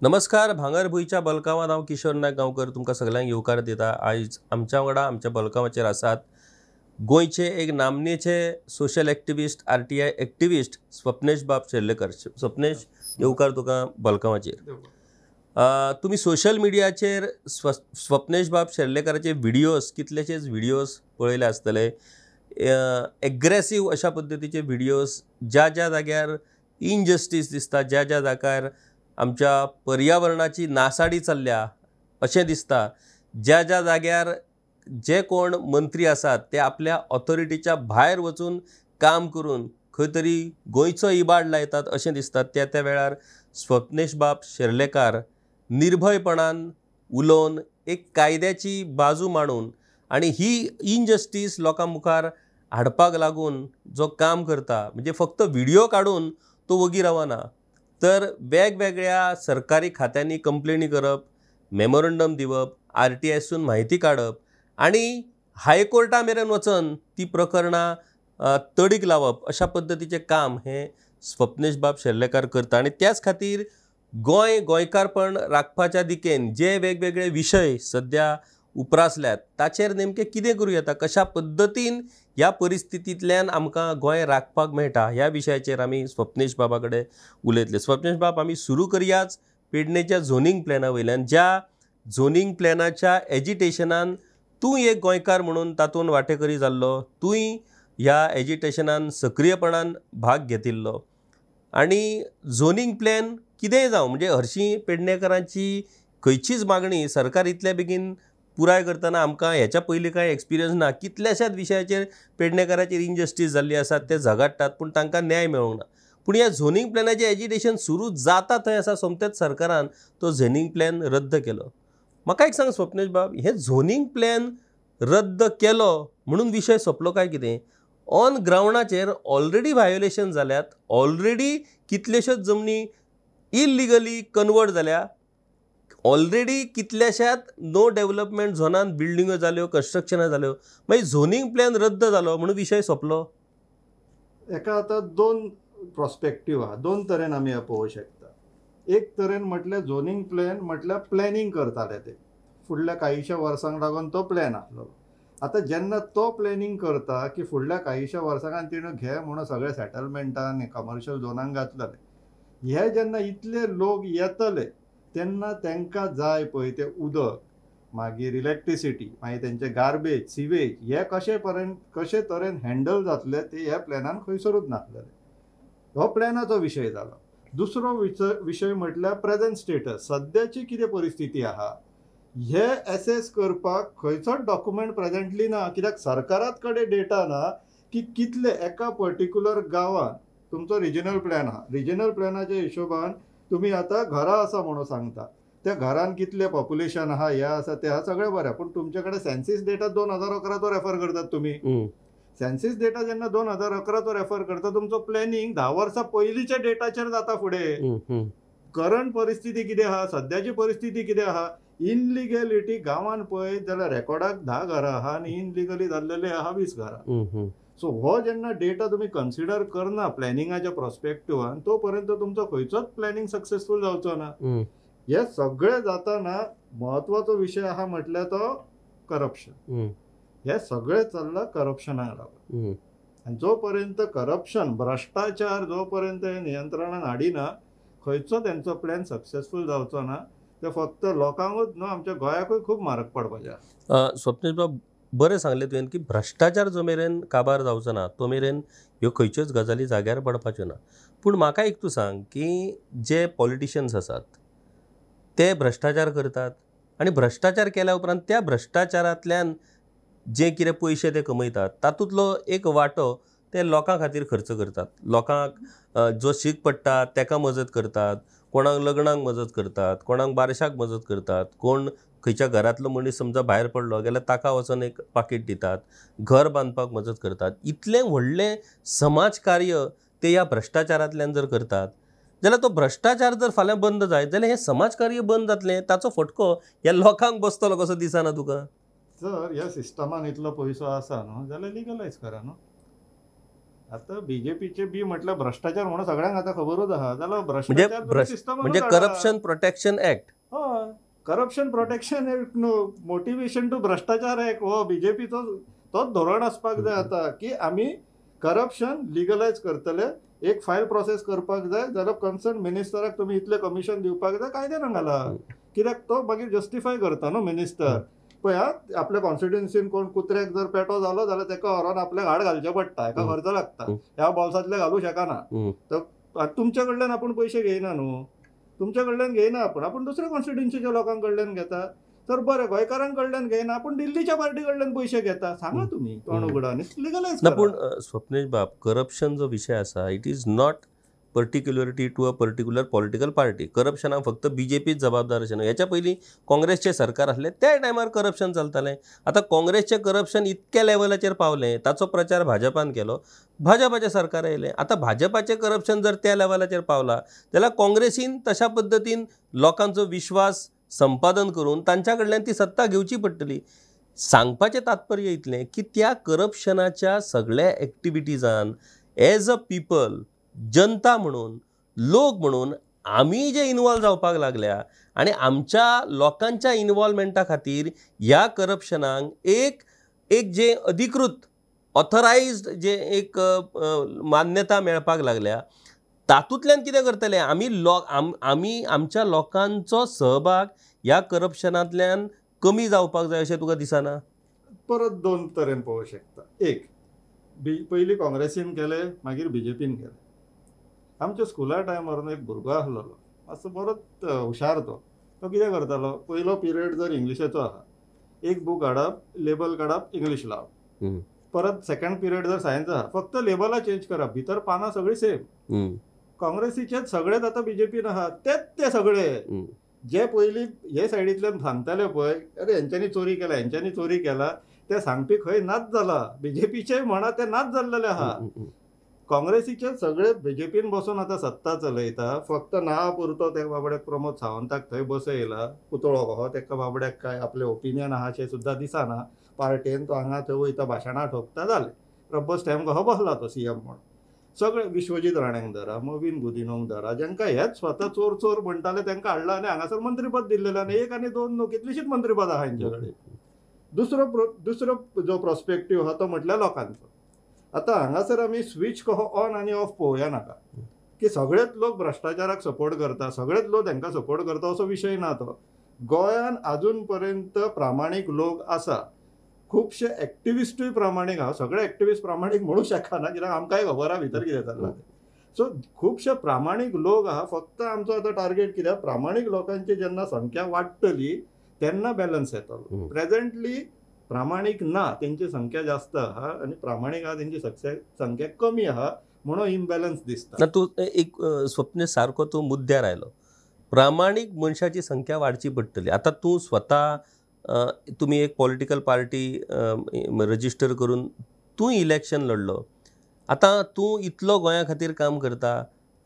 नमस्कार. भांगरभूंयच्या बलकावांत हांव किशोर नायक गांवकर तुमकां सगळ्यांक येवकार दिता. आयज आमच्या वांगडा आमच्या बलकावाचेर आसात गोंयचे एक नामनेचे social activist RTI activist Swapnesh बाब शेर्लेकर. स्वप्नेश, येवकार तुका बलकावाचेर. तुमी सोशल मिडियाचेर स्वप्नेश बाब शेर्लेकराचे व्हिडियोज कितलेशेच व्हिडियोज पळयले आसतले. एग्रेसीव अशा पद्दतीचे व्हिडियोज ज्या ज्या जाग्यार इनजस्टीस दिसता, ज्या ज्या जाग्यार आमच्या पर्यावरणाची नासाडी चल्ल्या अशें दिसता, ज्या ज्या जाग्यार जे कोण मंत्री आसात ते आपल्या ऑथॉरिटीच्या भायर वचून काम करून खंय तरी गोंयचो इबाड लायतात अशें दिसता, त्या त्या वेळार स्वप्नेश बाब शेर्लेकार निर्भयपणान उलोवन एक कायद्याची बाजू मांडून आनी ही इनजस्टीस लोकां मुखार हाडपाक लागून जो काम करता, म्हणजे फक्त व्हिडियो काडून तो वगी रावना, तर वेगवेगळ्या सरकारी खात्यांनी कंप्लेनी करप, मेमोरंडम दिवप, आरटीआयसून म्हायती काडप आनी हायकोर्टा मेरेन वचून ती प्रकरणां तडीक लावप अशा पद्दतीचें काम हे स्वप्नेश बाब शेर्लेकार करता. आनी त्याच खातीर गोंयकारपण राखपाच्या दिकेन जे वेगवेगळे विशय सद्या उप्रासल्यात ताचेर नेमकें कितें करूं येता, कशा पद्दतीन ह्या परिस्थितींतल्यान आमकां गोंय राखपाक मेळटा, ह्या विशयाचेर आमी स्वप्नेश बाबा कडेन उलयतले. स्वप्नेश बाब, आमी सुरू करयाच पेडणेच्या झोनींग प्लॅना वयल्यान. ज्या झोनींग प्लॅनाच्या एजिटेशनान तूं एक गोंयकार म्हणून तातूंत वांटेकरी जाल्लो, तुंय ह्या एजिटेशनान सक्रीयपणान भाग घेतिल्लो आनी झोनींग प्लॅन कितेंय जावं, म्हणजे हरशीं पेडणेकरांची खंयचीच मागणी सरकार इतले बेगीन पुराय करतना आमकां हेच्या पयलीं कांय एक्सपिरियन्स ना. कितल्याशाच विशयाचेर पेडणेकाराचेर इनजस्टीस जाल्ली आसा ते झगडटात पूण तांकां न्याय मेळूंक ना. पूण ह्या झोनींग प्लॅनाचें एजिटेशन सुरू जाता थंय आसा सोमतेच सरकारान तो झोनींग प्लॅन रद्द केलो. म्हाका एक सांग स्वप्नेश बाब, हे झोनींग प्लॅन रद्द केलो म्हणून विशय सोंपलो काय कितें? ऑन ग्रावंडाचेर ऑलरेडी व्हायोलेशन जाल्यात, ऑलरेडी कितल्योश्योच जमनी इल्लिगली कन्वर्ट जाल्या, ऑलरेडी कितल्याशाच नो डेव्हलपमेंट झोनान बिल्डिंगो जाल्यो, कन्स्ट्रक्शनां जाल्यो, मागीर झोनींग प्लॅन रद्द जालो म्हणून विशय सोंपलो? एका आतां दोन प्रॉस्पेक्टीव आहा, दोन तरेन आमी हें पळोवंक शकता. एक तरेन म्हटल्यार झोनींग प्लॅन म्हटल्यार प्लॅनिंग करताले ते फुडल्या काहीशा वर्सांक लागून तो प्लॅन आसलो. आतां जेन्ना तो प्लॅनिंग करता की फुडल्या काहीशा वर्सांक तिणें घे म्हणून सगळे सेटलमेंटान कमर्शियल झोनांक घातलेले, हे जेन्ना इतले लोक येतले तेन्ना तांकां जाय पळय तें उदक, मागीर इलेक्ट्रिसिटी, मागीर तेंचे गार्बेज, सिवेज, हे कशे तरेन हँडल जातले ते ह्या प्लॅनान खंयसरूच नासलेले. हो प्लॅनाचो विशय जालो. दुसरो विशय म्हटल्यार प्रेझेंट स्टेटस, सद्याची कितें परिस्थिती आहा हे एसेस करपाक खंयचोच डॉक्युमेंट प्रेझेंटली ना. कित्याक सरकारात कडेन डेटा ना की कितले एका पर्टिक्युलर गांवांत तुमचो रिजनल प्लॅन आहा, रिजनल प्लॅनाच्या हिशोबान तुमी आतां घरां आसा म्हणून सांगता, त्या घरान कितले पॉप्युलेशन आहा, हे आसा ते आहा, सगळें बरें. पूण तुमचे कडेन सेन्सीस डेटा 2011 तो रेफर करतात तुमी. सेन्सीस डेटा जेन्ना 2011 तो रेफर करता, तुमचो प्लॅनिंग 10 वर्सां पयलींच्या डेटाचेर जाता फुडें. करंट परिस्थिती कितें आहा, सद्याची परिस्थिती कितें आहा, इनलिगॅलिटी गांवांत पळयत जाल्यार रेकॉर्डाक 10 घरां आहा आनी इनलिगली जाल्लेले आहा 20 घरां. सो हो जेन्ना डेटा तुमी कन्सिडर करना प्लॅनिंगाच्या प्रॉस्पेक्टिवान, तो पर्यंत तुमचो खंयचोच प्लॅनिंग सक्सेसफूल जावचो ना. हे सगळें जाताना म्हत्वाचो विशय आहा म्हटल्यार तो करप्शन. हे सगळें चल्लां करप्शनाक लागून. आनी जो पर्यंत करप्शन, भ्रश्टाचार जो पर्यंत नियंत्रणान हाडिना, खंयचो तेंचो प्लॅन सक्सेसफूल जावचो ना. ते फक्त लोकांकूच न्हू, आमच्या गोंयाकूय खूब म्हारग पडपाचें. स्वप्नेश बाब, बरें सांगलें तुवें की भ्रश्टाचार जो मेरेन काबार जावचो ना तो मेरेन ह्यो खंयच्योच गजाली जाग्यार पडपाच्यो ना. पूण म्हाका एक तूं सांग की जे पॉलिटिशियन्स आसात ते भ्रश्टाचार करतात आनी भ्रश्टाचार केल्या उपरांत त्या भ्रश्टाचारांतल्यान जे कितें पयशे ते कमयतात तातूंतलो एक वांटो ते लोकां खातीर खर्च करतात. लोकांक जो शीक पडटा ताका मजत करतात, कोणाक लग्नाक मजत करतात, कोणाक बारशाक मजत करतात, कोण खंयच्या घरांतलो मनीस समजा भायर पडलो जाल्यार ताका वचून एक पाकीट दितात, घर बांदपाक मजत करतात. इतलें व्हडलें समाज कार्य ते ह्या भ्रश्टाचारांतल्यान जर करतात जाल्यार तो भ्रश्टाचार जर फाल्यां बंद जायत जाल्यार हें समाज कार्य बंद जातलें, ताचो फटको ह्या लोकांक बसतलो कसो दिसना तुका? जर ह्या सिस्टमान इतलो पयसो आसा न्हू जाल्यार लिगलायज करा न्हू. आता बीजेपीचे बी म्हटलं भ्रष्टाचार म्हणून सगळ्यांक आता खबरच आहा जाल्यार म्हणजे भ्रष्टाचार सिस्टम म्हणजे करप्शन प्रोटेक्शन ऍक्ट. हय, करप्शन प्रोटेक्शन एक्ट न्हू, मोटिवेशन टू भ्रष्टाचार एक्ट हो बीजेपीचो तोच धोरण आसपाक जाय आता की आमी करप्शन लिगलायज करतले. एक फायल प्रोसेस करपाक जाय जाल्यार कन्सर्न मिनिस्टराक तुमी इतले कमिशन दिवपाक जाय, कायद्यान घाला. कित्याक तो मागीर जस्टिफाय करता न्हू मिनिस्टर. पळय आपल्या कॉन्स्टिट्युएन्सीन कोण कुत्र्याक जर पेटो जालो जाल्यार ताका व्हरोन आपल्याक हाड घालचें पडटा, हाका खर्च लागता, ह्या बॉल्सांतले घालूं शकना. तर तुमचे कडल्यान आपूण पयशे घेयना न्हू, तुमचे कडल्यान घेयना आपूण दुसऱ्या कॉन्स्टिट्युएन्सीच्या लोकां कडल्यान घेता. तर बरें गोंयकारां कडल्यान घेयना आपूण दिल्लीच्या पार्टी कडल्यान पयशे घेता. सांगा तुमी तोंड उगडा आनी लिगलायज ना. पूण स्वप्नेश बाब, करप्शन जो विशय आसा it is not particularity to a particular political party. करप्शनाक फक्त बीजेपीच जबाबदार अशें न्हू. हेच्या पयलीं काँग्रेसचें सरकार आसलें त्या टायमार करप्शन चलतालें. आतां काँग्रेसचें करप्शन इतक्या लेवलाचेर पावलें, ताचो प्रचार भाजपान केलो, भाजपाचें सरकार येयलें. आतां भाजपाचें करप्शन जर त्या लेवलाचेर पावलां जाल्यार काँग्रेसीन तशा पद्दतीन लोकांचो विश्वास संपादन करून तांच्या कडल्यान ती सत्ता घेवची पडटली. सांगपाचें तात्पर्य इतलें की त्या करप्शनाच्या सगळ्या एक्टिविटीजान एज अ पीपल, जनता म्हणून, लोक म्हणून आमी जे इन्वॉल्व जावपाक लागल्या आनी आमच्या लोकांच्या इन्वॉल्वमेंटा खातीर ह्या करप्शनाक एक जे अधिकृत ऑथरायज्ड जे एक मान्यता मेळपाक लागल्या, तातूंतल्यान कितें करतले आमी आमच्या लोकांचो सहभाग ह्या करप्शनांतल्यान कमी जावपाक जाय अशें तुका दिसना? परत दोन तरेन पळोवंक शकता. एक, पयलीं काँग्रेसीन केले, मागीर बीजेपीन केले. आमच्या स्कुला टायमार एक भुरगो आसलेलो, असो बरोच हुशार. तो कितें करतालो, पयलो पिरियड जर इंग्लिशेचो आहा, एक बूक हाडप, लेबल काडप, इंग्लीश लावप. परत सेकंड पिरियड जर सायन्स आहा, फक्त लेबलां चेंज करप, भितर पानां सगळीं सेम. काँग्रेसीचेच सगळेच आतां बीजेपीन आहात, ते सगळे जे पयलीं हे सायडींतल्यान सांगताले पळय, अरे हेंच्यांनी चोरी केला, ते सांगपी खंय नाच जाला. बीजेपीचे म्हणा ते नाच जाल्लेले आहा. काँग्रेसीचे सगळे बीजेपीन बसून आतां सत्ता चलयता. फक्त नांवा पुरतो त्या बाबड्याक प्रमोद सावंताक थंय बसयला पुतळो कहो, तेका बाबड्याक काय आपले ओपिनियन आहा अशें सुद्दां दिसना. पार्टेन तो हांगा थंय वयता, भाशणां ठोकता, जालें. रब्बर स्टॅम्प कहो बसला तो सीएम म्हणून. सगळे विश्वजीत राणेंक धरा, मोविन गुदिनोक धरा, जांकां हेच स्वता चोर म्हणटाले तांकां हाडला आनी हांगासर मंत्रीपद दिल्लेलें. आनी एक आनी दोन न्हू, कितलींशींच मंत्रीपद आहा हेंचे कडेन. दुसरो जो प्रॉस्पेक्टीव आहा तो म्हटल्यार लोकांचो. आतां हांगासर आमी स्विच कहो ऑन आनी ऑफ पळोवया नाका की सगळेच लोक भ्रष्टाचाराक सपोर्ट करता, सगळेच लोक तांकां सपोर्ट करता असो विशय ना तो. गोंयान आजून पर्यंत प्रामाणीक लोक आसा. खुबशे एक्टिविस्टूय प्रामाणीक आहा. सगळे एक्टिविस्ट प्रामाणीक म्हणू शकना, कित्याक आमकांय खबर आहा भितर कितें चल्लां तें. सो खुबशे प्रामाणीक लोक आहा. फक्त आमचो आतां टार्गेट कित्याक, प्रामाणीक लोकांची जेन्ना संख्या वाडटली तेन्ना बॅलन्स येतलो. प्रेझेंटली प्रामाणीक ना, तेंची संख्या जास्त आहा आनी प्रामाणीक आहा तेंची संख्या कमी आहा, म्हणून इम्बॅलन्स दिसता. तूं एक स्वप्न सारको तूं मुद्द्यार आयलो. प्रामाणीक मनशाची संख्या वाडची पडटली. आतां तूं स्वता तुमी एक पॉलिटिकल पार्टी रजिस्टर करून तूं इलेक्शन लढलो. आतां तूं इतलो गोंया खातीर काम करता,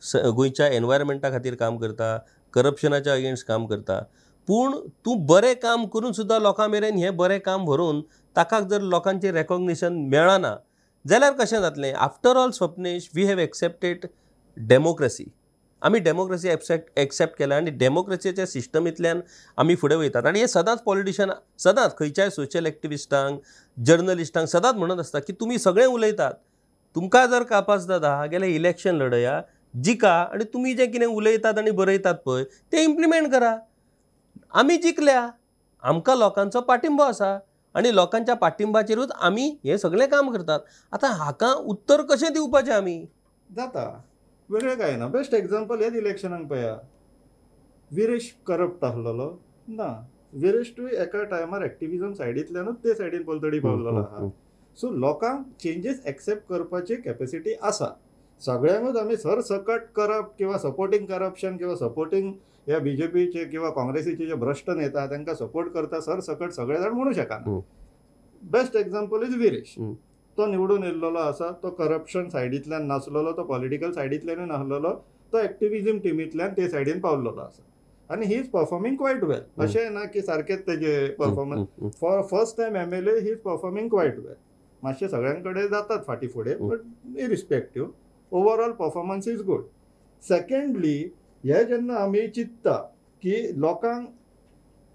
गोंयच्या एनवायरमेंटा खातीर काम करता, करप्शनाच्या अगेन्स्ट काम करता, पूण तूं बरें काम करून सुद्दां लोकां मेरेन हें बरें काम व्हरून ताका जर लोकांचें रेकॉग्निशन मेळना जाल्यार कशें जातलें? After all Swapnesh, we have accepted democracy. आमी डेमोक्रेसी एक्सेप्ट केला आनी डेमोक्रेसीच्या सिस्टमींतल्यान आमी फुडें वयतात. आनी हे सदांच पॉलिटिशियन, सदांच खंयच्याय सोशल एक्टिविस्टांक, जर्नलिस्टांक सदांच म्हणत आसता की तुमी सगळे उलयतात, तुमकां जर कापासदाद आहा जाल्यार इलेक्शन लढया, जिका आनी तुमी जें कितें उलयतात आनी बरयतात पळय तें इम्प्लिमेंट करा. आमी जिखल्या, आमकां लोकांचो पाठिंबो आसा आनी लोकांच्या पाठिंबाचेरूच आमी हें सगळें काम करतात. आतां हाका उत्तर कशें दिवपाचें आमी? जाता वेगळें कांय ना. बेस्ट एक्झाम्पल हेच इलेक्शनाक पळया. विरेश करप्ट आसलेलो ना. विरेशूय एका टायमार एक्टिविजम सायडींतल्यानूच ते सायडीन पलतडी पावलेलो आहा. सो लोकांक चेंजीस एक्सेप्ट करपाची कॅपेसिटी आसा. सगळ्यांकूच आमी सरसकट करप किंवा सपोर्टींग करप्शन किंवा सपोर्टींग ह्या बीजेपीचे किंवा काँग्रेसीचे जे भ्रश्ट नेता तांकां सपोर्ट करता सरसकट सगळे जाण म्हणू शकना. Best example is Viresh. तो निवडून येयल्लो आसा. तो करप्शन सायडींतल्यान नासलेलो, तो पॉलिटिकल सायडींतल्यानूय नासलेलो, तो एक्टिविजम टिमींतल्यान ते सायडीन पावलेलो आसा. आनी he is performing quite well. अशें ना की सारकेंच तेजे performance. For first time MLA he is performing quite well. मातशे सगळ्यांकडे जातात फाटी फुडें, but irrespective overall performance is good. Secondly हे जेन्ना आमी चिंतता की लोकांक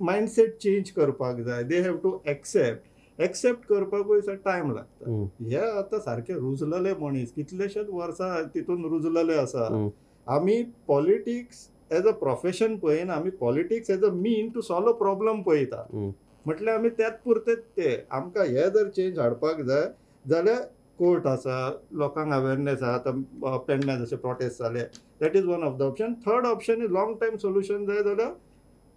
मायंडसेट चेंज करपाक जाय, दे हॅव टू एक्सेप्ट करपाकूय टायम लागता. हे आतां सारखे रुजलेले मनीस कितलेशेच वर्सां तितून रुजलेले आसा. आमी पॉलिटिक्स एज अ प्रोफेशन पळयना, आमी politics as a mean to solve a problem पळयता. म्हटल्यार आमी त्याच पुरतेच ते आमकां हे जर चेंज हाडपाक जाय जाल्यार कोर्ट आसा, लोकांक अवेरनेस आहा. आतां पेडण्या जशे प्रोटेस्ट जाले, that is one of the option. Third option is long time solution जाय जाल्यार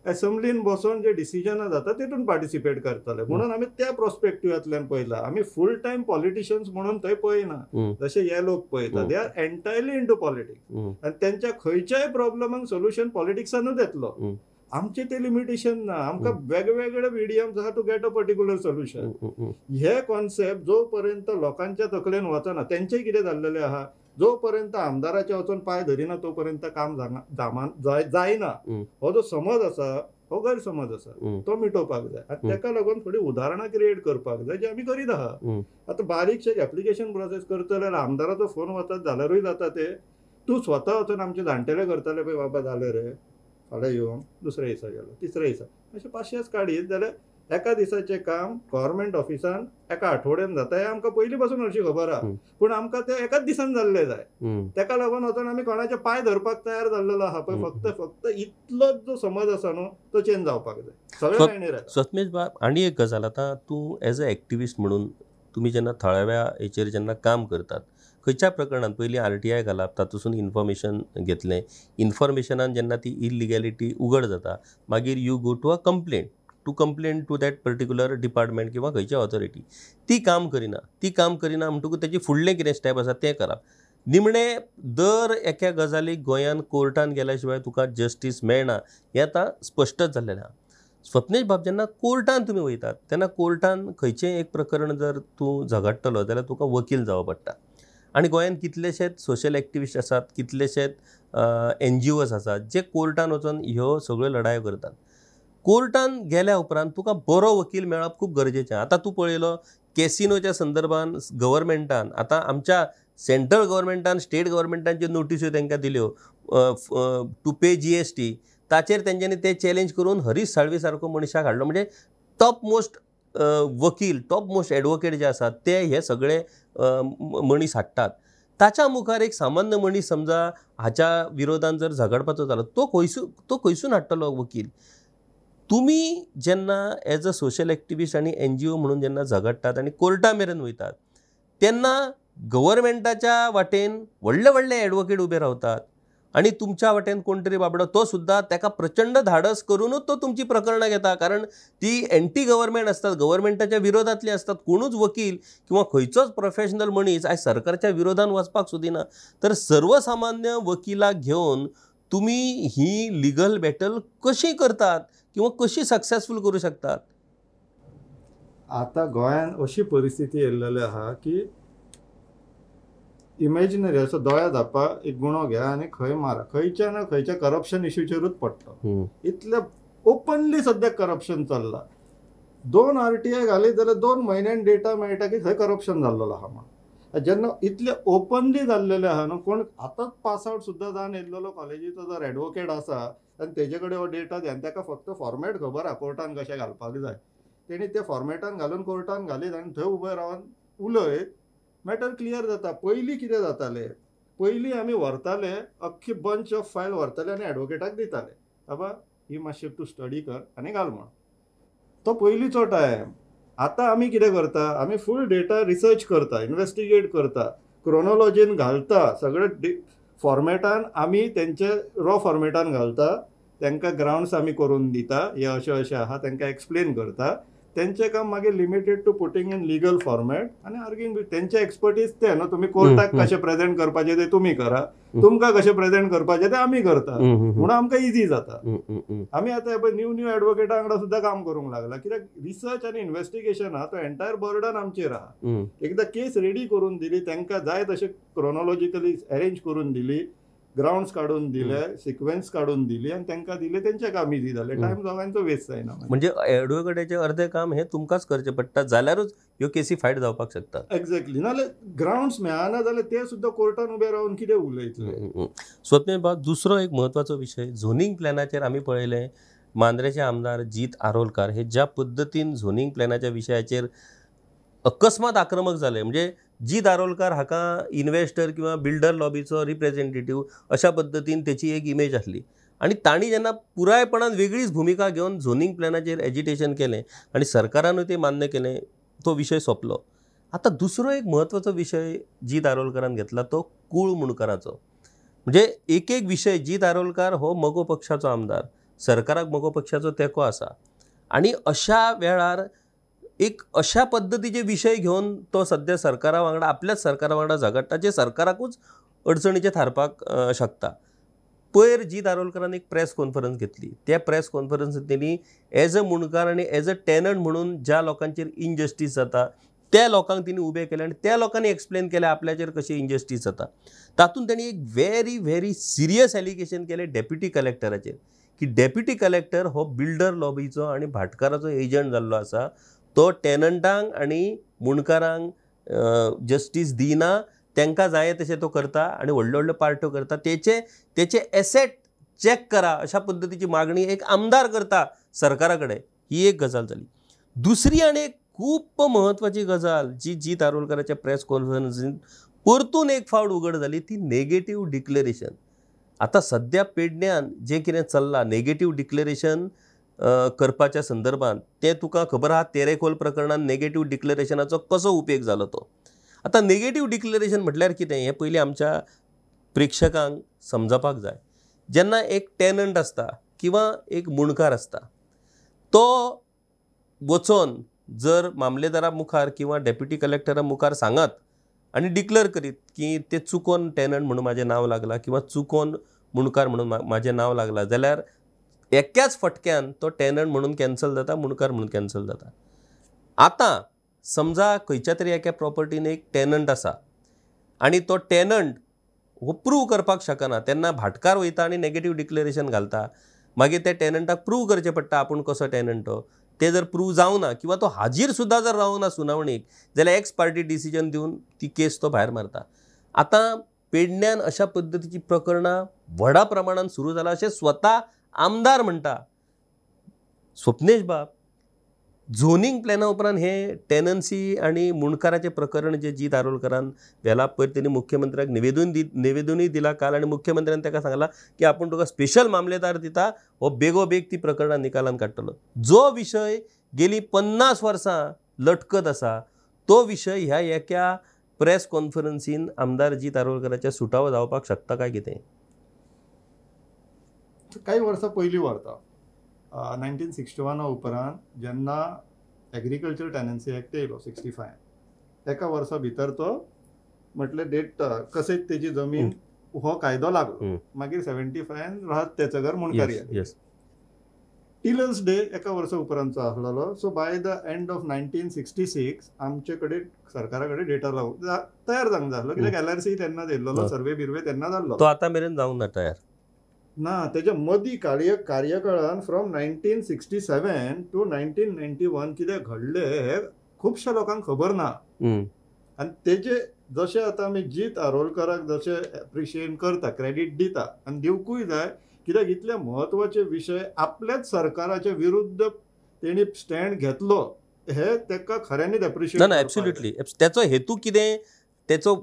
असेंब्लीन बसून जे डिसिजनां जाता तितून पार्टिसिपेट करतले. म्हणून आमी त्या प्रोस्पेक्टिव्हांतल्यान पळयला. आमी फूल टायम पॉलिटिशियन्स म्हणून थंय पळयना जशे हे लोक पळयता. They are entirely into politics आनी त्यांच्या खंयच्याय प्रॉब्लमांक सोल्युशन पॉलिटिक्सानूच येतलो. आमचे ते लिमिटेशन ना. आमकां वेगवेगळे मिडियम्स आहा to get a particular solution. हे कॉन्सेप्ट जो पर्यंत लोकांच्या तकलेन वचना, तेंचेय कितें जाल्लेलें आहा, जो पर्यंत आमदाराचे वचून पांय धरिना तो पर्यंत काम जायना. हो जो समज आसा हो गैरसमज आसा, तो मिटोवपाक जाय. आनी तेका लागून थोडी उदाहरणां क्रिएट करपाक जाय जे आमी करीत आहा. आतां बारीकशे एप्लिकेशन प्रोसेस करतले जाल्यार आमदाराचो फोन वतात जाल्यारूय जाता ते. तूं स्वता वचून आमचे जाणटेले करतले पळय, बाबा जाले रे, फाल्यां येवं, दुसऱ्या दिसा गेलो, तिसऱ्या दिसा, अशें 500 काडीत जाल्यार एका दिसाचें काम गव्हर्मेंट ऑफिसान एका आठवड्यान जाता. हे आमकां पयलीं पासून हरशी खबर आहा, पूण आमकां ते एकाच दिसान जाल्ले जाय. तेका लागून वचून आमी कोणाचे पांय धरपाक तयार जाल्लेलो आहा पळय. फक्त इतलोच जो समज आसा न्हू तो चेंज जावपाक जाय. सगळ्या लायनीर स्वप्नेश बाब, आनी एक गजाल, आतां तूं एज अ एक्टिविस्ट म्हणून तुमी जेन्ना थळाव्या हेचेर जेन्ना काम करतात, खंयच्या प्रकरणांत पयलीं RTI घालप, तातूंतसून इन्फॉर्मेशन घेतलें, इन्फॉर्मेशनान जेन्ना ती इलिगॅलिटी उगड जाता, मागीर you go to a complaint to that particular department किंवा खंयच्या ऑथॉरिटी. ती काम करिना म्हणटकूच तेजें फुडलें कितें स्टेप आसा तें करप. निमणें दर एका गजालीक गोंयांत कोर्टान गेल्या शिवाय तुका जस्टीस मेळना हें आतां स्पश्टच जाल्लेलें आहा. स्वप्नेश बाब, जेन्ना कोर्टान तुमी वयतात तेन्ना कोर्टान खंयचेंय एक प्रकरण जर तूं झगडटलो जाल्यार तुका वकील जावं पडटा. आनी गोंयांत कितलेशेच सोशल एक्टिविस्ट आसात, कितलेशेच NGOs आसात जे कोर्टान वचून ह्यो सगळ्यो लढायो करतात. कोर्टान गेल्या उपरांत तुका बरो वकील मेळप खूब गरजेचें. आतां तूं पळयलो कॅसिनोच्या संदर्भान गव्हर्मेंटान, आतां आमच्या सेंट्रल गव्हर्मेंटान, स्टेट गव्हर्मेंटान ज्यो नोटिस्यो तांकां दिल्यो टू पे GST, ताचेर तेंच्यांनी ते चॅलेंज करून हरीश साळवी सारको मनशाक हाडलो. म्हणजे टॉप मोस्ट वकील, टॉप मोस्ट एडवोकेट जे आसात ते हे सगळे मनीस हाडटात. ताच्या मुखार एक सामान्य मनीस समजा हाच्या विरोधान जर झगडपाचो जालो, तो खंयसून हाडटलो वकील? तुमी जेन्ना एज अ सोशल एक्टिविस्ट आनी NGO म्हणून जेन्ना झगडटात आनी कोर्टा मेरेन वयतात, तेन्ना गव्हर्मेंटाच्या वाटेन व्हडले एडवोकेट उबे रावतात आनी तुमच्या वाटेन कोण तरी बाबडो तो सुद्दां ताका प्रचंड धाडस करूनच तो तुमची प्रकरणां घेता. कारण ती एंटी गव्हर्मेंट आसतात, गव्हर्मेंटाच्या विरोधातली आसतात. कोणूच वकील किंवा खंयचोच प्रोफेशनल मनीस आयज सरकारच्या विरोधान वचपाक सोदिना. तर सर्वसामान्य वकिलाक घेवन तुमी ही लिगल बॅटल कशी करतात किंवा कशी सक्सेसफूल करू शकतात? आतां गोंयांत अशी परिस्थिती येयल्लेली आहा की इमॅजिनरी असो दोळ्या धापा एक गुणो घ्या आनी खंय मारा, खंयच्या ना खंयच्या करप्शन इश्यूचेरूच पडटा. इतले ओपनली सद्याक करप्शन चल्ला. 2 RTI घालीत जाल्यार 2 म्हयन्यान डेटा मेळटा की थंय करप्शन जाल्लो आहा म्हणून. जेन्ना इतले ओपनली जाल्लेले आहा न्हू, कोण आतांच पास आउट सुद्दां जावन येयल्लो कॉलेजीचो जर एडवोकेट आसा आनी तेजे कडेन हो डेटा द्या, ताका फक्त फॉर्मॅट खबर आहा कोर्टान कशें घालपाक जाय. तेणी ते फॉर्मॅटान घालून कोर्टान घालीत आनी थंय उबे रावन उलयत, मॅटर क्लियर जाता. पयलीं कितें जातालें, पयलीं आमी व्हरताले अख्खी बंच ऑफ फायल व्हरताले आनी एडवोकेटाक दिताले, बाबा ही मातशें तूं स्टडी कर आनी घाल म्हण. तो पयलींचो टायम. आतां आमी कितें करता, आमी फूल डेटा रिसर्च करता, इन्वेस्टिगेट करता, क्रोनोलॉजीन घालता, सगळे फॉर्मॅटान आमी तेंचे रॉ फॉर्मॅटान घालता, तांकां ग्राउंड्स आमी करून दिता, हे अशें आहा तांकां एक्सप्लेन करता. तेंचें काम मागीर limited to putting in legal format आनी आर्ग्यूइंग. तेंचे एक्सपर्टीज ते न्हू, तुमी कोर्टाक कशें प्रेझेंट करपाचें ते तुमी करा, तुमकां कशें प्रेझेंट करपाचें ते आमी करता. म्हणून आमकां इजी जाता. आमी आतां पळय न्यू एडवोकेटा वांगडा सुद्दां काम करूंक लागला. कित्याक रिसर्च आनी इन्वेस्टिगेशन आहा तो एंटायर बर्डन आमचेर आहा. एकदां केस रेडी करून दिली, तांकां जाय तशें क्रोनोलॉजिकली अरेंज करून दिली, ग्राउंड्स काढून दिले, सिक्वेन्स काढून दिली आणि तांकां दिले, तेंचे कामी दी जाले. टायम दोगांचो वेस्ट जायना. म्हणजे एडवोकेटाचें अर्धें काम हे तुमकांच करचें पडटा, जाल्यारूच ह्यो केसी फायट जावपाक शकता. एक्झॅक्टली. नाल्यार ग्राउंड्स मेळना जाल्यार ते सुद्दां कोर्टान उबे रावन कितें उलयतले. स्वप्नील बाब, दुसरो एक म्हत्वाचो विशय, झोनींग प्लॅनाचेर आमी पळयलें, मांद्रेचे आमदार जीत आरोलकार हे ज्या पद्दतीन झोनींग प्लॅनाच्या विशयाचेर अकस्मात आक्रमक जाले, म्हणजे जीत आरोलकार हाका इन्व्हेस्टर किंवा बिल्डर लॉबीचो रिप्रेझेंटेटिव्ह अशा पद्दतीन तेची एक इमेज आसली आणि तांणी जेन्ना पुरायपणान वेगळीच भुमिका घेवन झोनींग प्लॅनाचेर एजिटेशन केलें आणि सरकारानूय ते मान्य केलें, तो विशय सोंपलो. आतां दुसरो एक म्हत्वाचो विशय जीत आरोलकारान घेतला, तो कूळ मुणकाराचो. म्हणजे एक विशय, जीत आरोलकार हो मगो पक्षाचो आमदार, सरकाराक मगो पक्षाचो तेंको आसा आणि अशा वेळार एक अशा पद्दतीचे विशय घेवन तो सध्या सरकारा वांगडा, आपल्याच सरकारा वांगडा झगडटा, जे सरकाराकूच अडचणीचे थारपाक शकता. पयर जीत आरोलकारान एक प्रेस कॉन्फरन्स घेतली. त्या प्रेस कॉन्फरन्सींत तेणी एज अ मुणकार आनी एज अ टेनंट म्हणून ज्या लोकांचेर इनजस्टीस जाता त्या लोकांक तिणी उबे केले आनी त्या लोकांनी एक्सप्लेन केलें आपल्याचेर कशी इनजस्टीस जाता. तातूंत तेणी एक व्हेरी व्हेरी सिरियस एलिगेशन केलें डेप्युटी कलेक्टराचेर, की डेप्युटी कलेक्टर हो बिल्डर लॉबीचो आनी भाटकाराचो एजंट जाल्लो आसा. तो टेनंटांक आनी मुणकारांक जस्टीस दिना, तांकां जाय तशें तो करता आनी व्हडल्यो व्हडल्यो पार्ट्यो करता. तेचे एसेट चॅक करा अशा पद्दतीची मागणी एक आमदार करता सरकारा कडेन. ही एक गजाल जाली. दुसरी आनी एक खूब म्हत्वाची गजाल जी जीत आरोलकाराच्या प्रेस कॉन्फरन्सींत परतून एक फावट उघड जाली, ती नेगेटिव्ह डिक्लेरेशन. आतां सद्या पेडण्यान जें कितें चल्लां नेगेटिव्ह डिक्लेरेशन करपाच्या संदर्भात, ते तुका खबर आहा तेरेखोल प्रकरणान नेगेटिव्ह डिक्लेरेशनाचो कसो उपेग जालो तो. आतां नेगेटिव्ह डिक्लेरेशन म्हटल्यार कितें हें पयलीं आमच्या प्रेक्षकांक समजपाक जाय. जेन्ना एक टेनंट आसता किंवा एक मुणकार आसता, तो वचोन जर मामलेदारा मुखार किंवा डेप्युटी कलेक्टरा मुखार सांगत आनी डिक्लेअर करीत की ते चुकोन टेनंट म्हणून म्हाजें नांव लागलां किंवा चुकोन मुणकार म्हणून म्हाजें नांव लागलां, जाल्यार एकाच फटक्यान तो टेनंट म्हणून कॅन्सल जाता, मुणकार म्हणून कॅन्सल जाता. आतां समजा खंयच्या तरी एका प्रॉपर्टीन एक टेनंट आसा आनी तो टेनंट हो प्रूव करपाक शकना, तेन्ना भाटकार वयता आनी नेगेटिव्ह डिक्लेरेशन घालता. मागीर त्या टेनंटाक प्रूव करचें पडटा आपूण कसो टेनंट तो. ते जर प्रूव जावना किंवा तो हाजीर सुद्दां जर रावना सुनावणीक, जाल्यार एक्स पार्टी डिसिजन दिवन ती केस तो भायर मारता. आतां पेडण्यान अशा पद्दतीची प्रकरणां व्हडा प्रमाणात सुरू जाला अशें स्वता आमदार म्हणटा. स्वप्नेश बाब, झोनींग प्लॅना उपरांत हे टेनन्सी आनी मुणकाराचें प्रकरण जें जीत आरोलकारान व्हेला, पयर तेणी मुख्यमंत्र्याक निवेदनूय दिलां काल आनी मुख्यमंत्र्यान ताका सांगलां की आपूण तुका स्पेशल मामलेदार दिता, हो बेगोबेग ती प्रकरणां निकालान काडटलो. जो विशय गेलीं 50 वर्सां लटकत आसा, तो विशय ह्या एका प्रेस कॉन्फरन्सीन आमदार जीत आरोलकाराच्या सुटावो जावपाक शकता काय कितें? काही वर्सां पयलीं व्हरता 1961 उपरांत जेन्ना एग्रीकल्चर टेनन्सी एक्ट येयलो 65, एका वर्सा भितर तो म्हटले डेट कशेंच तेजी जमीन हो कायदो लागलो. मागीर 75 राहत तेचं घर मुणकारी टिलर्स डे एका वर्सा उपरांतचो आसलेलो. So by the end of 1966 आमचे कडेन सरकारा कडेन डेटा तयार जावंक जालो, कित्याक LRC तेन्ना येयल्लो, सर्वे बिर्वे तेन्ना जाल्लो. तो आतां मेरेन जावंक ना तयार ना. तेच्या मदीं कार्यकाळान फ्रॉम 1967 टू 1991 कितें घडलें हें खुबश्या लोकांक खबर ना. आनी तेजे जशें आतां आमी जीत आरोलकाराक जशें एप्रिशिएट करता, क्रेडीट दिता आनी दिवकूय जाय, कित्याक इतले म्हत्वाचे विशय आपल्याच सरकाराच्या विरुद्ध तेणी स्टँड घेतलो, हे ताका खऱ्यांनीच एप्रिशिएट. ना एब्सोल्युटली. तेचो हेतू कितें, तेचो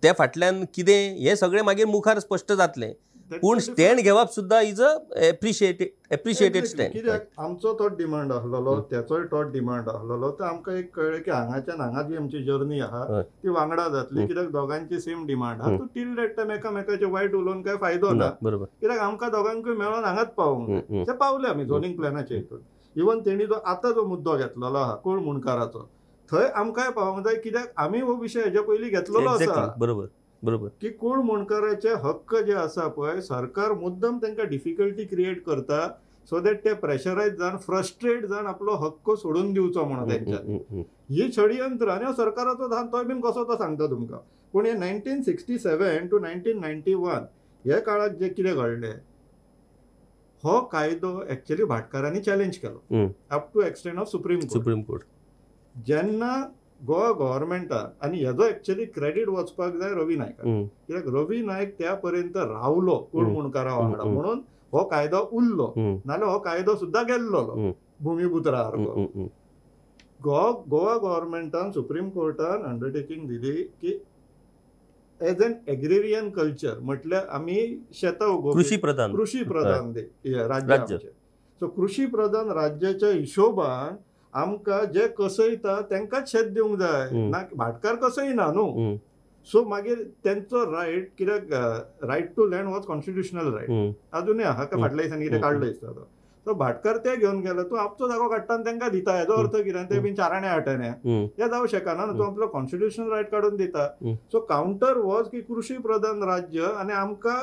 त्या फाटल्यान कितें, हें सगळें मागीर मुखार स्पश्ट जातलें. पूण स्टँड घेवप सुद्दां इज अ एप्रिशिएटेड स्टँड. कित्याक आमचो तोच डिमांड आसलेलो, त्याचोय तोच डिमांड आसलेलो. तर आमकां एक कळ्ळें की हांगाच्यान हांगा जी आमची जर्नी आहा ती वांगडा जातली, कित्याक दोगांची सेम डिमांड आहा. टील दॅट टायम एकामेकाचे वायट उलोवन काय फायदो ना, कित्याक आमकां दोगांकूय मेळोन हांगाच पावूंक जाय. ते पावले आमी झोनींग प्लॅनाचे हितून. इवन तेणी जो आतां जो मुद्दो घेतलेलो आहा कूळ मुणकाराचो, थंय आमकांय पावूंक जाय, कित्याक आमी हो विशय हेच्या पयलीं घेतलेलो आसा. बरोबर की कूळ मुणकाराचे हक्क जे आसा पळय, सरकार मुद्दम तांकां डिफिकल्टी क्रिएट करता, सो दॅट ते प्रेशरायज जावन फ्रस्ट्रेट जावन आपलो हक्क सोडून दिवचो म्हणून तेंच्यानी. ही षडयंत्र आनी सरकाराचो धान तोय बीन कसो तो सांगता तुमकां. पूण हे 1967 टू 1991 हे काळात जे कितें घडलें, हो कायदो एक्चुअली भाटकारांनी चॅलेंज केलो up to extent of supreme court. जेन्ना गोवा गव्हर्मेंटान, आनी हेजो एक्चुअली क्रेडीट वचपाक जाय रवी नायकाक, कित्याक रवी नायक त्या पर्यंत रावलो कूळ मुणकारा वांगडा, म्हणून हो कायदो उरलो, नाल्यार हो कायदो सुद्दां गेल्लो भुमिपुत्रा सारको. गोवा गव्हर्मेंटान सुप्रीम कोर्टान अंडरटेकिंग दिली की एज एन एग्रेरियन कल्चर, म्हटल्यार आमी शेतां कृषी प्रधान राज्य. सो कृषी प्रधान राज्याच्या हिशोबान आमकां जे कसयता तांकांच शेत दिवंक जाय, ना भाटकार कसयना न्हू. सो मागीर तेंचो रायट, कित्याक right to land was constitutional right, अजुनूय आहा का फाटल्या दिसांनी कितें काडलो दिसता तो. तो भाटकार ते घेवन गेलो, तूं आपचो जागो काडटा आनी तांकां दिता, हेजो अर्थ कितें, ते बीन 4 आने 8 आने हे जावं शकना न्हू. तूं आपलो कॉन्स्टिट्युशनल रायट काडून दिता. सो काउंटर वॉज की कृषी प्रधान राज्य आनी आमकां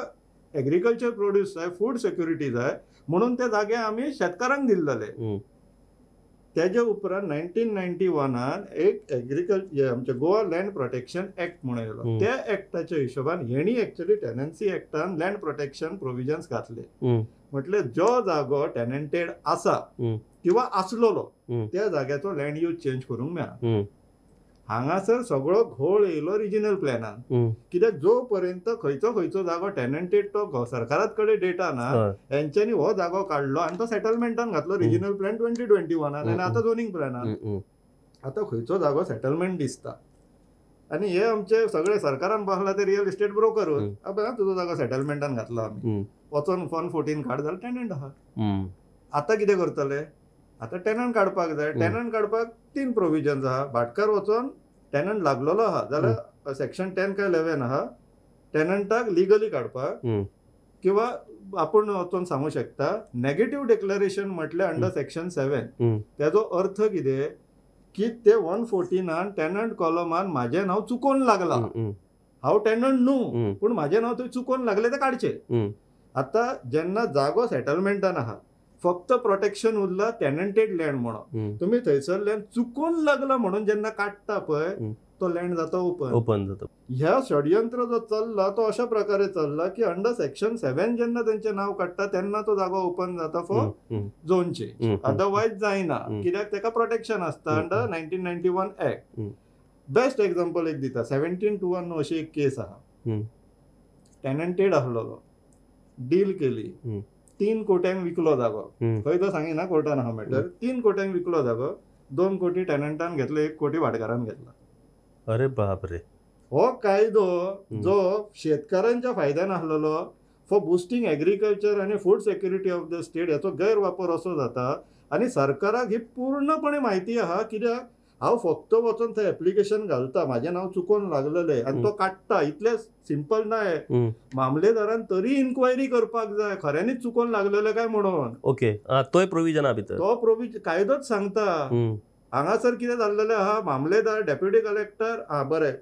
एग्रीकल्चर प्रोड्यूस जाय, फूड सेक्युरिटी जाय, म्हणून ते जागे आमी शेतकारांक दिल्ले. तेजे उपरांत 1991 एक एग्रीकल्चर आमचे गोवा लँड प्रोटेक्शन एक्ट म्हणून येयलो. त्या एक्टाच्या हिशोबान हेणी एक्चुअली टेनन्सी एक्टान लँड प्रोटेक्शन प्रोविजन्स घातले. म्हटल्यार जो जागो टेनंटेड आसा किंवा आसलोलो त्या जाग्याचो लँड यूज चेंज करूंक मेळना. हांगासर सगळो घोळ येयलो रिजनल प्लॅनान, कित्याक जो पर्यंत खंयचो जागो टेनंटेड तो सरकारात कडेन डेटा ना, हेंच्यांनी हो जागो काडलो आनी तो सेटलमेंटान घातलो रिजनल प्लॅन 2021 आनी आतां झोनिंग प्लॅनान. आतां खंयचो जागो सेटलमेंट दिसता आनी हे आमचे सगळे सरकारान बसला ते रियल इस्टेट ब्रोकरूच, तुजो जागो सेटलमेंटान घातलो आमी, वचोन फॉर्म 14 काड जाल्यार टेनंट आहा. आतां कितें करतले, आतां टेनंट काडपाक जाय. टेनंट काडपाक 3 प्रोविजन्स आहा. भाटकार वचोन टेनंट लागलेलो आहा जाल्यार सेक्शन 10 काय 11 आहा, टेनंटाक लिगली काडपाक, किंवा आपूण वचोन सांगू शकता नेगेटिव्ह डिक्लेरेशन म्हटल्यार अंडर सेक्शन 7. तेजो अर्थ कितें की ते 114 टेनंट कॉलमान म्हाजें नांव चुकोवन लागलां, हांव टेनंट न्हू पूण म्हाजें नांव थंय चुकोवन लागलें ते काडचें. आतां जेन्ना जागो सेटलमेंटान आहा, फक्त प्रोटेक्शन उरला टेनंटेड लँड म्हणून, तुमी थंयसरल्यान चुकोवन लागला म्हणून जेन्ना काडटा पळय तो लँड जाता ओपन जाता. ह्या षडयंत्र जो चल्ला तो अशा प्रकारे चल्ला की अंडर सेक्शन 7 जेन्ना तेंचें नांव काडटा तेन्ना तो जागो ओपन जाता फॉर झोन चेंज, अदरवायज जायना, कित्याक तेका प्रोटेक्शन आसता अंडर 1991 एक्ट. बेस्ट एक्झाम्पल एक दिता, 17/1 अशी एक केस आहा. टेनंटेड आसलोलो, डील केली, 3 कोट्यांक विकलो जागो, खंय तो सांगिना कोर्टान आहा मॅटर, 3 कोट्यांक विकलो जागो, 2 कोटी टेनंटान घेतलो, 1 कोटी भाटकारान घेतला. अरे बापरे. हो कायदो जो शेतकारांच्या फायद्यान आसलेलो फॉर बुस्टिंग एग्रीकल्चर आनी food security of the state, हेचो गैरवापर असो जाता. आनी सरकाराक ही पूर्णपणे म्हायती आहा, कित्याक हांव फक्त वचोन थंय एप्लिकेशन घालता, म्हाजें नांव चुकोवन लागलेलें आनी तो काडटा, इतलें सिंपल ना. मामलेदारान तरी इन्क्वायरी करपाक जाय खऱ्यांनीच चुकोवन लागलेलें काय म्हणून. ओके, तोय प्रोविजन भितर, तो प्रोविजन कायदोच सांगता. हांगासर कितें जाल्लेलें आहा, मामलेदार, डेप्युटी कलेक्टर, बरें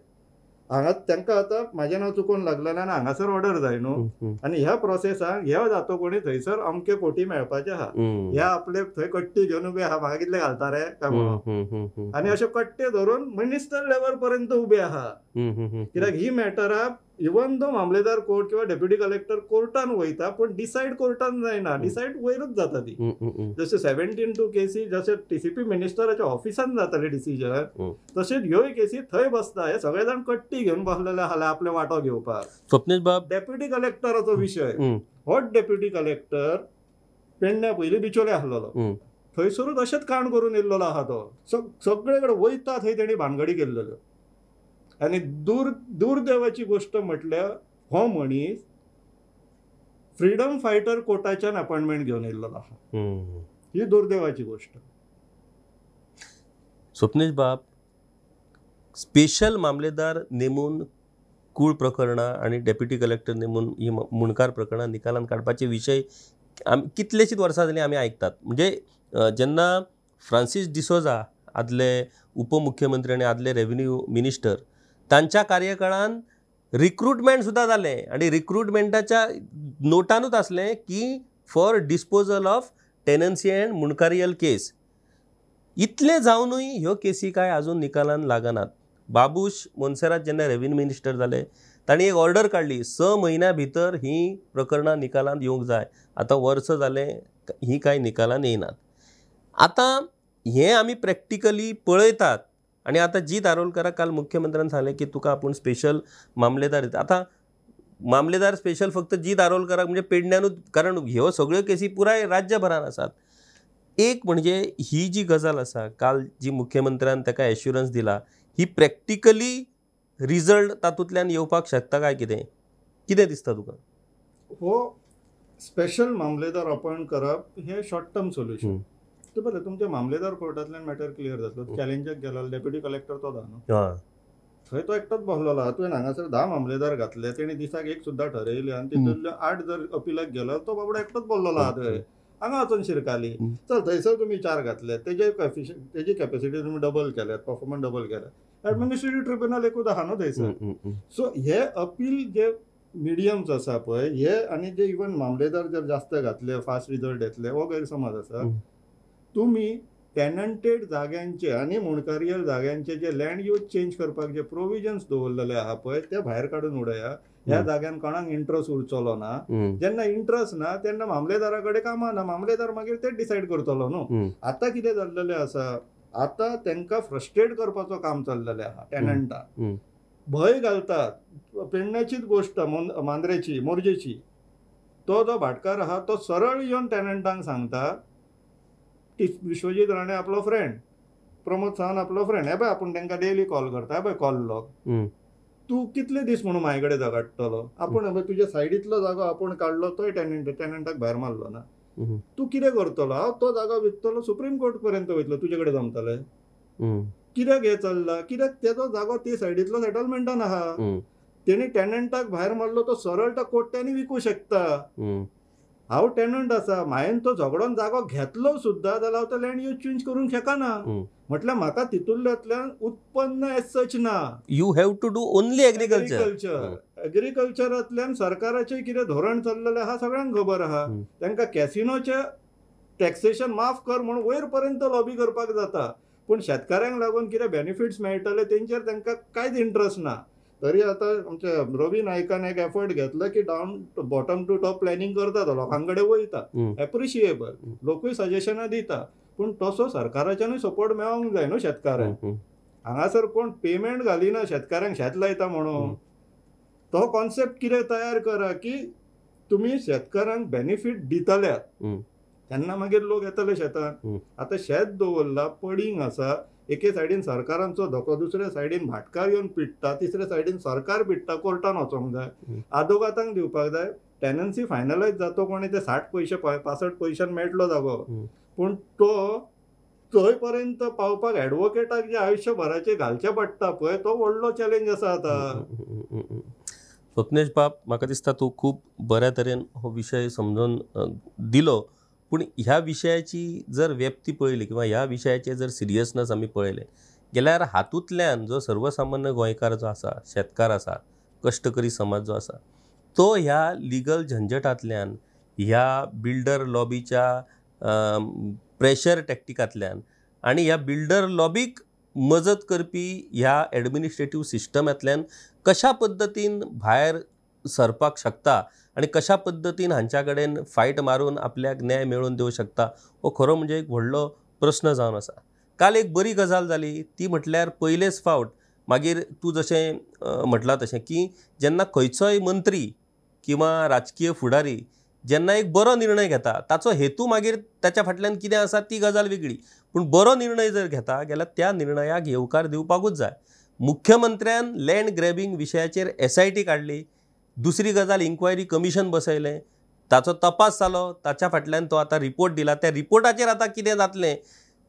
हांगा तांकां आतां म्हाजें नांव चुकोवन लागलेलें आनी हांगासर ऑर्डर जाय न्हू, आनी ह्या प्रोसेसाक ह्या जातो कोणी थंयसर अमके कोटी मेळपाचे आहा, ह्या आपले थंय कट्टी घेवन उबे आहा, म्हाका कितले घालता रे काय म्हणून, आनी अशे कट्टे धरून मिनिस्टर लेवल पर्यंत उबे आहा. कित्याक ही मॅटराक इवन दो मामलेदार कोर्ट किंवा डेप्युटी कलेक्टर कोर्टान वयता, पण डिसायड कोर्टान जायना, डिसायड वयरूच जाता ती. जशे 17/2 केसी जशे टीसीपी मिनिस्टराच्या ऑफिसान जाताले डिसिजन, तशेंच ह्योय केसी थंय बसता. हे सगळे जाण कट्टी घेवन बसलेले आसले आपले वांटो घेवपाक. स्वप्नील बाब, डेप्युटी कलेक्टराचो विशय, हो डेप्युटी कलेक्टर पेडण्या पयलीं बिचोले आसलेलो, थंयसरूच अशेंच कांड करून येयल्लो आहा. तो सगळे कडेन वयता थंय तेणी भानगडी केल्ल्यो. आनी दुर्दैवाची गोष्ट म्हटल्यार हो मनीस फ्रीडम फायटर कोर्टाच्यान अपॉइंटमेंट घेवन येयल्लो आहा. ही दुर्दैवाची गोष्ट. स्वप्नील बाब, स्पेशल मामलेदार नेमून कूळ प्रकरणां आनी डेप्युटी कलेक्टर नेमून ही मुणकार प्रकरणां निकालान काडपाचे विशय कितलेशींच वर्सां जालीं आमी आयकतात. म्हणजे जेन्ना फ्रांसीस डिसोजा आदले उपमुख्यमंत्री आनी आदले रेव्हेन्यू मिनिस्टर, तांच्या कार्यकाळान रिक्रुटमेंट सुद्दां जालें आनी रिक्रुटमेंटाच्या नोटानूच आसलें की for disposal of tenancy and मुणकारियल केस. इतलें जावनूय ह्यो केसी काय आजून निकालान लागनात. बाबूश मोन्सेरात जेन्ना रेव्हेन्यू मिनिस्टर जाले तांणी एक ऑर्डर काडली 6 म्हयन्या भितर ही प्रकरणां निकालांत येवंक जाय. आतां वर्स जालें ही कांय निकालांत येयनात. आतां हें आमी प्रॅक्टिकली पळयतात आनी आतां जी दारोलकराक काल मुख्यमंत्र्यान सांगलें की तुका आपूण स्पेशल मामलेदार दिता. आतां मामलेदार स्पेशल फक्त जी दारोलकराक म्हणजे पेडण्यानूच, कारण ह्यो सगळ्यो केसी पुराय राज्यभरान आसात. एक म्हणजे ही जी गजाल आसा, काल जी मुख्यमंत्र्यान ताका एश्युरन्स दिला, ही प्रॅक्टिकली रिजल्ट तातूंतल्यान येवपाक शकता काय कितें दिसता तुका? हो स्पेशल मामलेदार अपॉइंट करप हे शॉर्ट टर्म सोल्युशन. ते बरें, तुमच्या मामलेदार कोर्टांतल्यान मॅटर क्लियर जातलो. चॅलेंजाक गेलो डेप्युटी कलेक्टर तो धा न्हू, थंय तो एकटोच बसलेलो आहा. तुवें हांगासर 10 मामलेदार घातले, तेणी दिसाक एक सुद्दां ठरयले आनी तितूंतले 8 जर अपिलाक गेलो, तो बाबडो एकटोच बसलेलो आहा थंय. हांगा वचून शिरकाली. चल थंयसर तुमी 4 घातले, तेजी कॅपेसिटी तुमी डबल केल्यात, परफॉर्मन्स डबल केल्यात. एडमिनिस्ट्रेटिव्ह ट्रिब्युनल एकूच आहा न्हू थंयसर. सो हे अपील जे मिडियम्स आसा पळय, हे आनी जे इवन मामलेदार जर जास्त घातले, फास्ट रिजल्ट येतले हो गैरसमज आसा. तुमी टॅनंटेड जाग्यांचे आनी मुणकारियल जाग्यांचे जे लँड यूज चेंज करपाक जे प्रोविजन्स दवरलेले आहा पळय, ते भायर काडून उडया. ह्या जाग्यान कोणाक इंट्रस्ट उरचलो ना. जेन्ना इंट्रस्ट ना तेन्ना मामलेदारा कडेन कामां ना, मामलेदार मागीर तेच डिसायड करतलो न्हू. आतां कितें जाल्लेलें आसा, आतां तांकां फ्रस्ट्रेट करपाचो काम चल्लेलें आहा टॅनंटाक. भंय घालतात. पेडण्याचीच गोश्ट मांद्रेची, मोरजेची. तो जो भाटकार आहा तो सरळ येवन टॅनंटांक सांगता, विश्वजीत राणे आपलो फ्रेंड, प्रमोद सावंत आपलो फ्रेंड, हे पळय आपूण तांकां डेली कॉल करता, हे पळय कॉल लॉग, तूं कितले दीस म्हणून म्हाजे कडेन झगडटलो. आपूण तुज्या सायडींतलो जागो आपूण काडलो, तोय टॅनंटाक भायर मारलो ना. तूं कितें करतलो? हांव तो जागो विकतलो, सुप्रीम कोर्ट पर्यंत वयतलो, तुजे कडेन जमतलें? कित्याक हें चल्लां? कित्याक तेजो जागो ते सायडींतलो सेटलमेंटान आहा. तेणी टॅनंटाक भायर मारलो, तो सरळ तो कोर्टांनी विकूं शकता. हांव टॅनंट आसा, हांवें तो झगडोन जागो घेतलो सुद्दां जाल्यार हांव तो लँड यूज चेंज करूंक शकना. म्हटल्यार म्हाका तितूंतल्यान उत्पन्न एज सच ना. You have to do only agriculture. एग्रीकल्चरांतल्यान सरकाराचें कितें धोरण चल्लेलें आहा सगळ्यांक खबर आहा. तांकां कॅसिनोचें टॅक्सेशन माफ कर म्हणून वयर पर्यंत लॉबी करपाक जाता. पूण शेतकाऱ्यांक लागून कितें बेनिफिट्स मेळटले तेंचेर तांकां कांयच इंट्रस्ट ना. तरी आतां आमच्या रवी नायकान एक एफर्ट घेतलो की down bottom to top planning करता, तो लोकां कडेन वयता, एप्रिशिएबल, लोकूय सजेशनां दिता. पूण तसो सरकाराच्यानूय सपोर्ट मेळोंक जाय न्हू शेतकाऱ्यांक. हांगासर कोण पेमेंट घालिना शेतकाऱ्यांक शेत लायता म्हणून. तो कॉन्सेप्ट कितें तयार करा की तुमी शेतकाऱ्यांक बेनिफीट दितल्यात, तेन्ना मागीर लोक येतले शेतान. आतां शेत दवरला, पडींग आसा, एके सायडीन सरकारांचो धोको, दुसऱ्या सायडीन भाटकार येवन पिट्टा, तिसऱ्या सायडीन सरकार पिट्टा, कोर्टान वचोंक जाय, आदोगातांक दिवपाक जाय. टॅनन्सी फायनलायज जातो कोणी ते 60 पैसे 65 पैशान मेळटलो जागो. पूण तो थंय पर्यंत पावपाक एडवोकेटाक जे आयुश्यभराचे घालचे पडटा पळय, तो व्हडलो चॅलेंज आसा आतां. स्वप्नेश बाब, म्हाका दिसता तूं खूब बऱ्या तरेन हो विशय समजून दिलो. पूण ह्या विशयाची जर व्यक्ती पळयली किंवा ह्या विशयाचे जर सिरियसनेस आमी पळयले जाल्यार हातूंतल्यान जो सर्वसामान्य गोंयकार जो आसा, शेतकार आसा, कश्टकरी समाज जो आसा, तो ह्या लिगल झंझटांतल्यान, ह्या बिल्डर लॉबीच्या प्रेशर टॅक्टिकांतल्यान आनी ह्या बिल्डर लॉबीक मजत करपी ह्या एडमिनिस्ट्रेटिव्ह सिस्टमांतल्यान कशा पद्दतीन भायर सरपाक शकता आनी कशा पद्दतीन हांच्या कडेन फायट मारून आपल्याक न्याय मेळोवन दिवंक शकता, हो खरो म्हणजे एक व्हडलो प्रस्न जावन आसा. काल एक बरी गजाल जाली ती म्हटल्यार पयलेच फावट, मागीर तूं जशें म्हटलां तशें की जेन्ना खंयचोय मंत्री किंवा राजकीय फुडारी जेन्ना एक बरो निर्णय घेता, ताचो हेतू मागीर ताच्या फाटल्यान कितें आसा ती गजाल वेगळी, पूण बरो निर्णय जर घेता जाल्यार त्या निर्णयाक येवकार दिवपाकूच जाय. मुख्यमंत्र्यान लँड ग्रॅबिंग विशयाचेर SIT काडली, दुसरी गजाल इन्क्वायरी कमिशन बसयलें, ताचो तपास जालो, ताच्या फाटल्यान तो आतां रिपोर्ट दिला. त्या रिपोर्टाचेर आतां कितें जातलें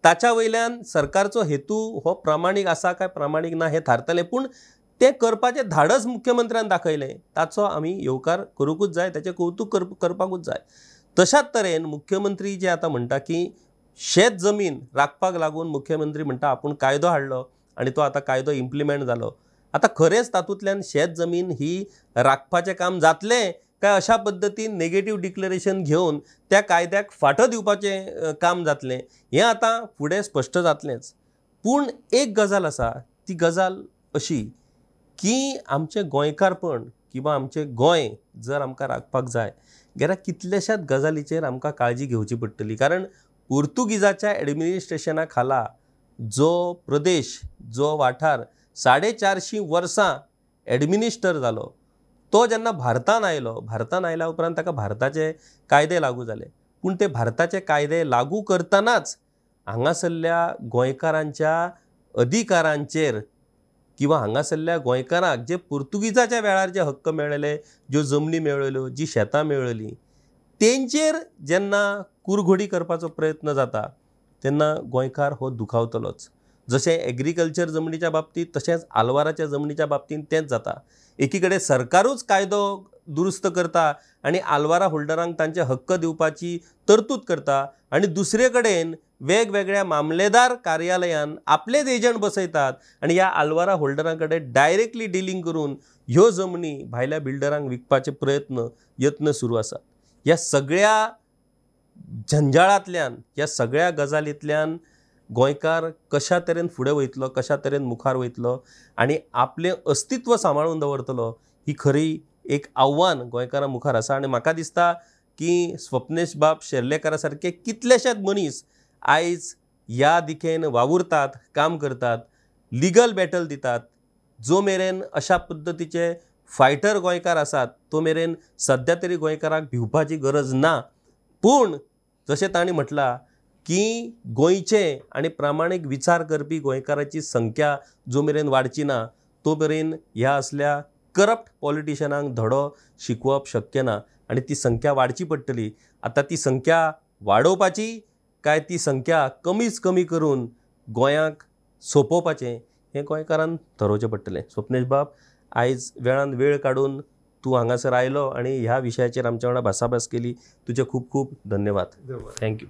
ताच्या वयल्यान सरकारचो हेतू हो प्रामाणीक आसा काय प्रामाणीक ना हें थारतलें. पूण तें करपाचें धाडस मुख्यमंत्र्यान दाखयलें, ताचो आमी येवकार करूंकूच जाय, ताचें कौतुक करपाकूच जाय. तशाच तरेन मुख्यमंत्री जे आतां म्हणटा की शेत जमीन राखपाक लागून मुख्यमंत्री म्हणटा आपूण कायदो हाडलो आनी तो आतां कायदो इम्प्लिमेंट जालो. आतां खरेंच तातूंतल्यान शेत जमीन ही राखपाचें काम जातलें काय अशा पद्दतीन नेगेटीव डिक्लेरेशन घेवन त्या कायद्याक फाटो दिवपाचें काम जातलें हें आतां फुडें स्पश्ट जातलेंच. पूण एक गजाल आसा, ती गजाल अशी की आमचे गोंयकारपण किंवा आमचे गोंय जर आमकां राखपाक जाय जाल्यार कितल्याशाच गजालीचेर आमकां काळजी घेवची पडटली. कारण पोर्तुगीजाच्या एडमिनिस्ट्रेशना खाला जो प्रदेश, जो वाठार 450 वर्सां एडमिनिस्टर जालो, तो जेन्ना भारतान आयल्या उपरांत ताका भारताचे कायदे लागू जाले. पूण ते भारताचे कायदे लागू करतनाच हांगासरल्या गोंयकारांच्या अधिकारांचेर किंवा हांगासरल्या गोंयकारांक जे पुर्तुगीजाच्या वेळार जे हक्क मेळ्ळेले, ज्यो जमनी मेळ्ळ्यो, जी शेतां मेळ्ळीं, तेंचेर जेन्ना कुरघोडी करपाचो प्रयत्न जाता तेन्ना गोंयकार हो दुखावतलोच. जशें एग्रीकल्चर जमनीच्या बाबतींत तशेंच आलवाराच्या जमनीच्या बाबतींत तेंच जाता. एकीकडे सरकारूच कायदो दुरुस्त करता आनी आलवारा होल्डरांक तांचे हक्क दिवपाची तरतूद करता आनी दुसरे कडेन वेगवेगळ्या मामलेदार कार्यालयान आपलेच एजंट बसयतात आनी ह्या आलवारा होल्डरां कडेन डायरेक्टली डिलिंग करून ह्यो जमनी भायल्या बिल्डरांक विकपाचे यत्न सुरू आसात. ह्या सगळ्या झंजाळांतल्यान, ह्या सगळ्या गजालींतल्यान गोंयकार कशा तरेन फुडें वयतलो, कशा तरेन मुखार वयतलो आनी आपलें अस्तित्व सांबाळून दवरतलो, ही खरी एक आव्हान गोंयकारां मुखार आसा. आनी म्हाका दिसता की स्वप्नेश बाब शेर्लेकारा सारके कितलेशेच मनीस आयज ह्या दिकेन वावुरतात, काम करतात, लिगल बॅटल दितात. जो मेरेन अशा पद्दतीचे फायटर गोंयकार आसात तो मेरेन सद्या तरी गोंयकाराक भिवपाची गरज ना. पूण जशें तांणी म्हटलां की गोंयचे आनी प्रामाणीक विचार करपी गोंयकाराची संख्या जो मेरेन वाडची ना तो मेरेन ह्या असल्या करप्ट पॉलिटिशनांक धडो शिकोवप शक्य ना आनी ती संख्या वाडची पडटली. आतां ती संख्या वाडोवपाची काय ती संख्या कमी करून गोंयाक सोंपोवपाचें हें गोंयकारान ठरोवचें पडटलें. स्वप्नेश बाब, आयज वेळान वेळ काडून तूं हांगासर आयलो आनी ह्या विशयाचेर आमच्या वांगडा भासाभास केली. तुजे खूब खूब धन्यवाद. थँक्यू.